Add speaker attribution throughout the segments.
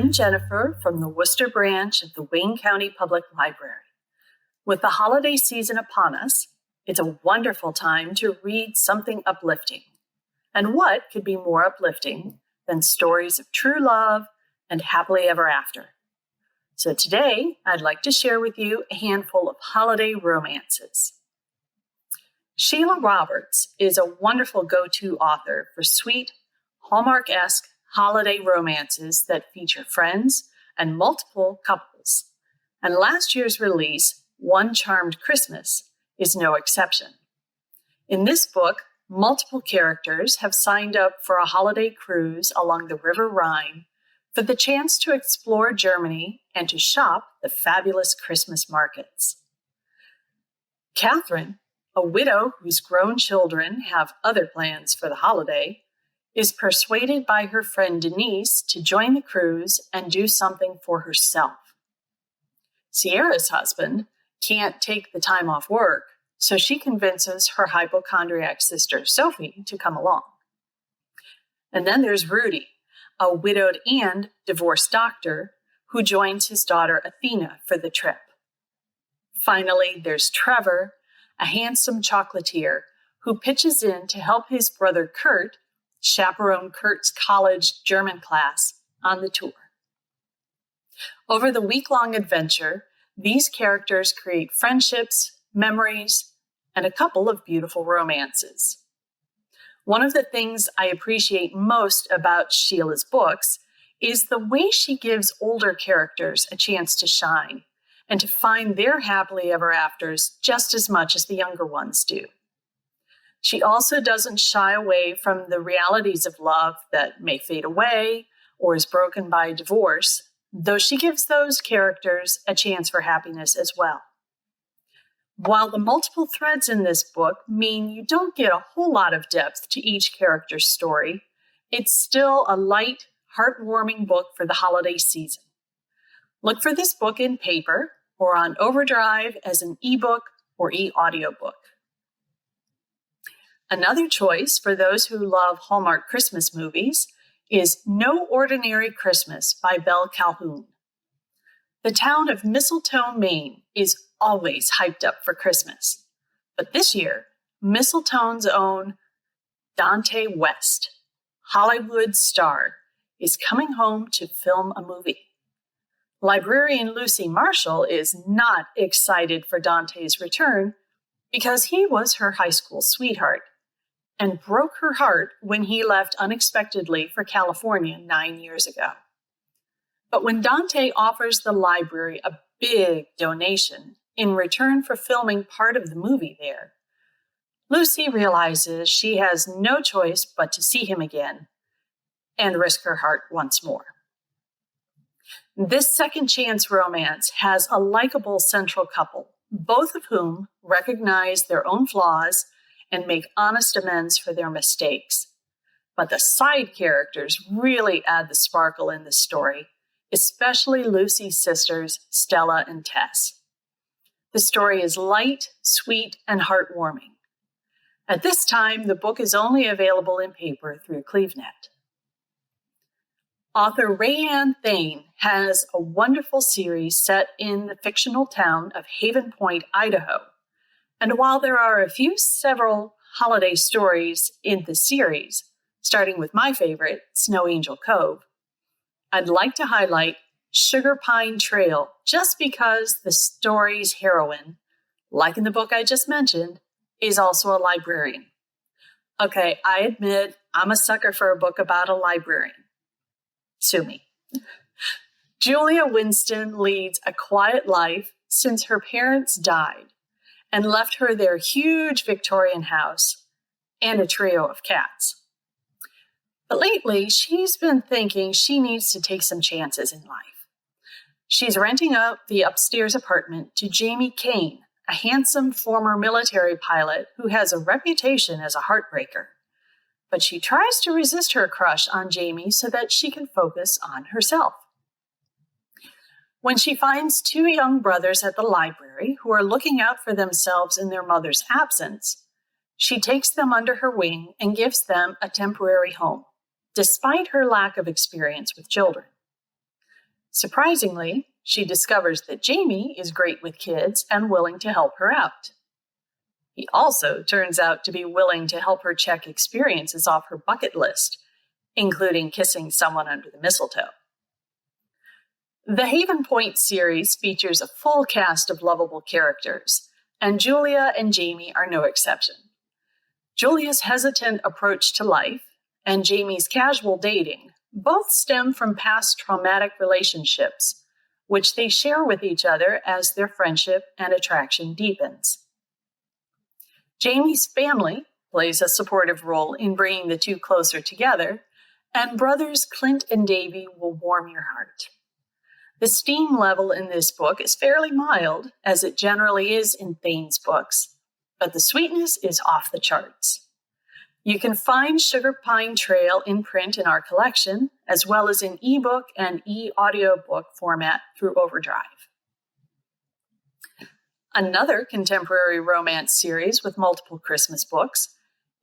Speaker 1: I'm Jennifer from the Worcester branch of the Wayne County Public Library. With the holiday season upon us, it's a wonderful time to read something uplifting. And what could be more uplifting than stories of true love and happily ever after? So today, I'd like to share with you a handful of holiday romances. Sheila Roberts is a wonderful go-to author for sweet, Hallmark-esque holiday romances that feature friends and multiple couples. And last year's release, One Charmed Christmas, is no exception. In this book, multiple characters have signed up for a holiday cruise along the River Rhine for the chance to explore Germany and to shop the fabulous Christmas markets. Catherine, a widow whose grown children have other plans for the holiday, is persuaded by her friend Denise to join the cruise and do something for herself. Sierra's husband can't take the time off work, so she convinces her hypochondriac sister Sophie to come along. And then there's Rudy, a widowed and divorced doctor who joins his daughter Athena for the trip. Finally, there's Trevor, a handsome chocolatier who pitches in to help his brother Kurt chaperone Kurt's college German class on the tour. Over the week-long adventure, these characters create friendships, memories, and a couple of beautiful romances. One of the things I appreciate most about Sheila's books is the way she gives older characters a chance to shine and to find their happily ever afters just as much as the younger ones do. She also doesn't shy away from the realities of love that may fade away or is broken by divorce, though she gives those characters a chance for happiness as well. While the multiple threads in this book mean you don't get a whole lot of depth to each character's story, it's still a light, heartwarming book for the holiday season. Look for this book in paper or on Overdrive as an ebook or e-audiobook. Another choice for those who love Hallmark Christmas movies is No Ordinary Christmas by Belle Calhoun. The town of Mistletoe, Maine is always hyped up for Christmas. But this year, Mistletoe's own Dante West, Hollywood star, is coming home to film a movie. Librarian Lucy Marshall is not excited for Dante's return because he was her high school sweetheart and broke her heart when he left unexpectedly for California 9 years ago. But when Dante offers the library a big donation in return for filming part of the movie there, Lucy realizes she has no choice but to see him again and risk her heart once more. This second chance romance has a likable central couple, both of whom recognize their own flaws and make honest amends for their mistakes. But the side characters really add the sparkle in this story, especially Lucy's sisters, Stella and Tess. The story is light, sweet, and heartwarming. At this time, the book is only available in paper through CleveNet. Author Rayanne Thayne has a wonderful series set in the fictional town of Haven Point, Idaho. And while there are several holiday stories in the series, starting with my favorite, Snow Angel Cove, I'd like to highlight Sugar Pine Trail just because the story's heroine, like in the book I just mentioned, is also a librarian. Okay, I admit I'm a sucker for a book about a librarian. Sue me. Julia Winston leads a quiet life since her parents died and left her their huge Victorian house and a trio of cats. But lately, she's been thinking she needs to take some chances in life. She's renting out the upstairs apartment to Jamie Cahn, a handsome former military pilot who has a reputation as a heartbreaker. But she tries to resist her crush on Jamie so that she can focus on herself. When she finds two young brothers at the library who are looking out for themselves in their mother's absence, she takes them under her wing and gives them a temporary home, despite her lack of experience with children. Surprisingly, she discovers that Jamie is great with kids and willing to help her out. He also turns out to be willing to help her check experiences off her bucket list, including kissing someone under the mistletoe. The Haven Point series features a full cast of lovable characters, and Julia and Jamie are no exception. Julia's hesitant approach to life and Jamie's casual dating both stem from past traumatic relationships, which they share with each other as their friendship and attraction deepens. Jamie's family plays a supportive role in bringing the two closer together, and brothers Clint and Davy will warm your heart. The steam level in this book is fairly mild, as it generally is in Thayne's books, but the sweetness is off the charts. You can find Sugar Pine Trail in print in our collection, as well as in ebook and e-audiobook format through Overdrive. Another contemporary romance series with multiple Christmas books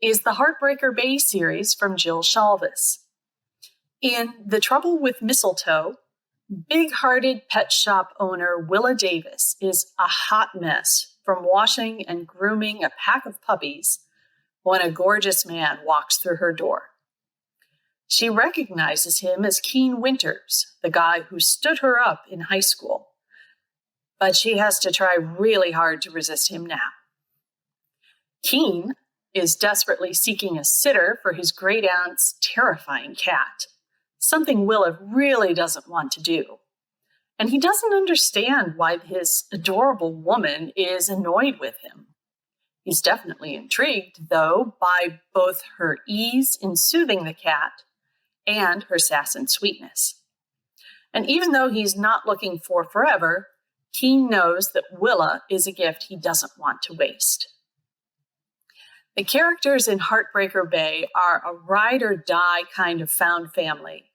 Speaker 1: is the Heartbreaker Bay series from Jill Shalvis. In The Trouble with Mistletoe, big-hearted pet shop owner Willa Davis is a hot mess from washing and grooming a pack of puppies when a gorgeous man walks through her door. She recognizes him as Cahn Winters, the guy who stood her up in high school, but she has to try really hard to resist him now. Cahn is desperately seeking a sitter for his great-aunt's terrifying cat, something Willa really doesn't want to do. And he doesn't understand why his adorable woman is annoyed with him. He's definitely intrigued, though, by both her ease in soothing the cat and her sass and sweetness. And even though he's not looking for forever, Cahn knows that Willa is a gift he doesn't want to waste. The characters in Heartbreaker Bay are a ride-or-die kind of found family,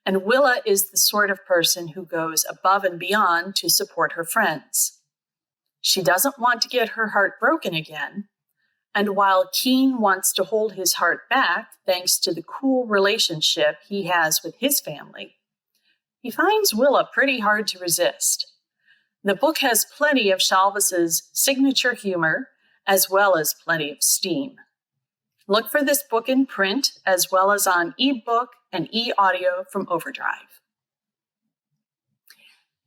Speaker 1: and Willa is the sort of person who goes above and beyond to support her friends. She doesn't want to get her heart broken again, and while Cahn wants to hold his heart back thanks to the cool relationship he has with his family, he finds Willa pretty hard to resist. The book has plenty of Shalvis's signature humor, as well as plenty of steam. Look for this book in print, as well as on ebook and e-audio from Overdrive.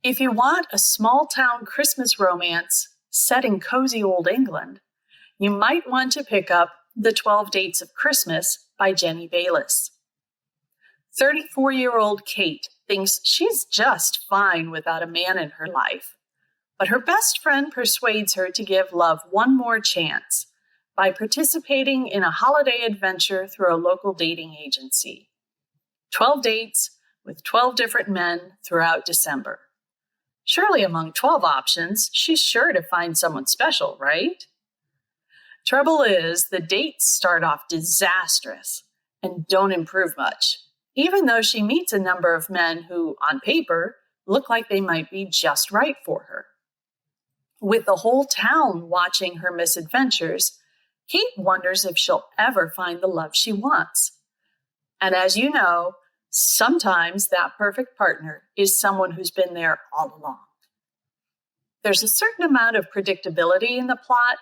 Speaker 1: If you want a small-town Christmas romance set in cozy old England, you might want to pick up The 12 Dates of Christmas by Jenny Bayless. 34-year-old Kate thinks she's just fine without a man in her life, but her best friend persuades her to give love one more chance by participating in a holiday adventure through a local dating agency. 12 dates with 12 different men throughout December. Surely among 12 options, she's sure to find someone special, right? Trouble is, the dates start off disastrous and don't improve much, even though she meets a number of men who, on paper, look like they might be just right for her. With the whole town watching her misadventures, Kate wonders if she'll ever find the love she wants. And as you know, sometimes that perfect partner is someone who's been there all along. There's a certain amount of predictability in the plot,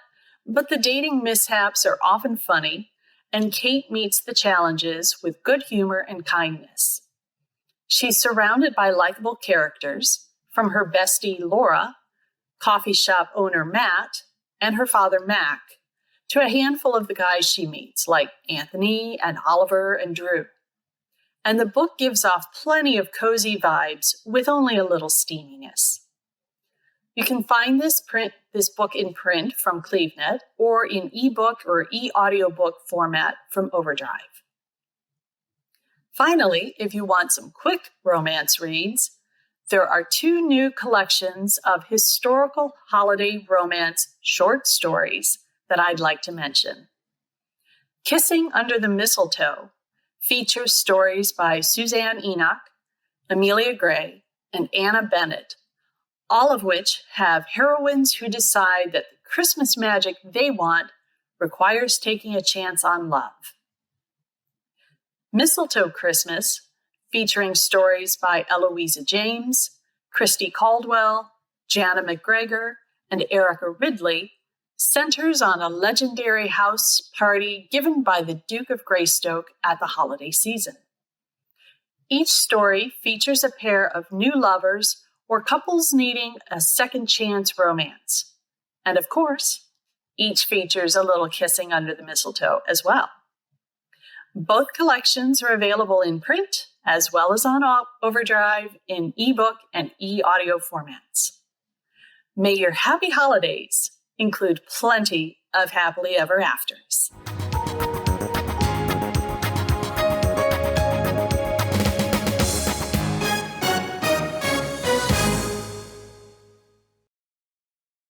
Speaker 1: but the dating mishaps are often funny, and Kate meets the challenges with good humor and kindness. She's surrounded by likable characters, from her bestie Laura, coffee shop owner Matt, and her father Mac, to a handful of the guys she meets, like Anthony and Oliver and Drew. And the book gives off plenty of cozy vibes with only a little steaminess. You can find this book in print from CleveNet or in ebook or e-audiobook format from Overdrive. Finally, if you want some quick romance reads, there are 2 new collections of historical holiday romance short stories that I'd like to mention. Kissing Under the Mistletoe features stories by Suzanne Enoch, Amelia Gray, and Anna Bennett, all of which have heroines who decide that the Christmas magic they want requires taking a chance on love. Mistletoe Christmas, featuring stories by Eloisa James, Christy Caldwell, Jana McGregor, and Erica Ridley, centers on a legendary house party given by the Duke of Greystoke at the holiday season. Each story features a pair of new lovers or couples needing a second chance romance. And of course, each features a little kissing under the mistletoe as well. Both collections are available in print as well as on Overdrive in ebook and e-audio formats. May your happy holidays include plenty of happily ever afters.